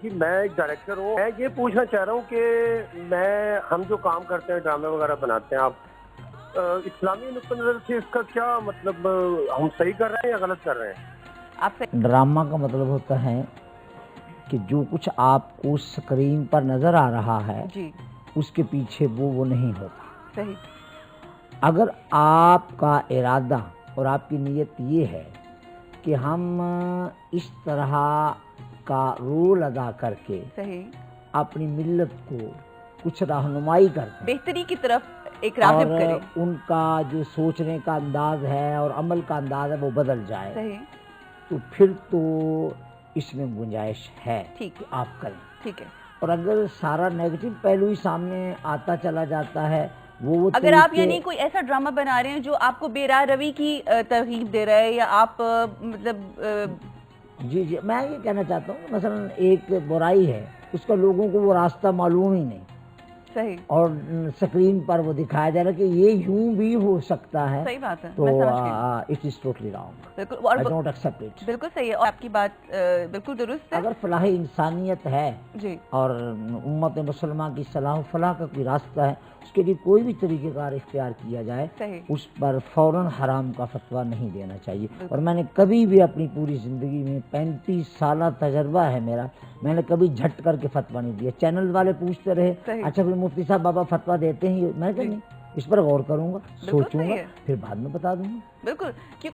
جی میں ایک ڈائریکٹر ہوں. میں یہ پوچھنا چاہ رہا ہوں کہ ہم جو کام کرتے ہیں ڈرامے وغیرہ بناتے ہیں آپ اسلامی نقطہ نظر سے اس کا کیا مطلب ہم صحیح کر رہے ہیں یا غلط کر رہے ہیں؟ ڈرامہ کا مطلب ہوتا ہے کہ جو کچھ آپ کو سکرین پر نظر آ رہا ہے جی اس کے پیچھے وہ نہیں ہوتا. صحیح. اگر آپ کا ارادہ اور آپ کی نیت یہ ہے کہ ہم اس طرح کا رول ادا کر کے صحیح اپنی ملت کو کچھ رہنمائی کرتے ہیں، بہتری کی طرف ایک راغب اور کریں. ان کا جو سوچنے کا انداز ہے اور عمل کا انداز ہے وہ بدل جائے، صحیح. تو پھر تو اس میں گنجائش ہے ٹھیک کہ ہے. آپ کریں. ٹھیک ہے. اور اگر سارا نیگیٹو پہلو ہی سامنے آتا چلا جاتا ہے، وہ اگر آپ طریقے- یعنی کوئی ایسا ڈرامہ بنا رہے ہیں جو آپ کو بے راہ روی کی ترغیب دے رہا ہے یا آپ مطلب جی میں یہ کہنا چاہتا ہوں کہ مثلا ایک برائی ہے، اس کا لوگوں کو وہ راستہ معلوم ہی نہیں، صحیح اور سکرین پر وہ دکھایا جا رہا ہے کہ یہ یوں بھی ہو سکتا ہے، صحیح بات ہے. تو میں سمجھ گئی. It is totally wrong. بالکل. I don't accept it. بالکل صحیح ہے اور آپ کی بات بالکل درست ہے. اگر فلاح انسانیت ہے جی اور امت مسلمہ کی صلاح و فلاح کا کوئی راستہ ہے، اس کے لیے کوئی بھی طریقہ کار اختیار کیا جائے، صحیح. اس پر فوراً حرام کا فتویٰ نہیں دینا چاہیے. اور میں نے کبھی بھی اپنی پوری زندگی میں 35 سالہ تجربہ ہے میرا، میں نے کبھی جھٹ کر کے فتویٰ نہیں دیا. چینل والے پوچھتے رہے صحیح. اچھا پھر مفتی صاحب بابا فتویٰ دیتے ہیں، میں کہ نہیں، اس پر غور کروں گا، بالکل سوچوں صحیح گا، ہے. پھر بعد میں بتا دوں گا. بالکل.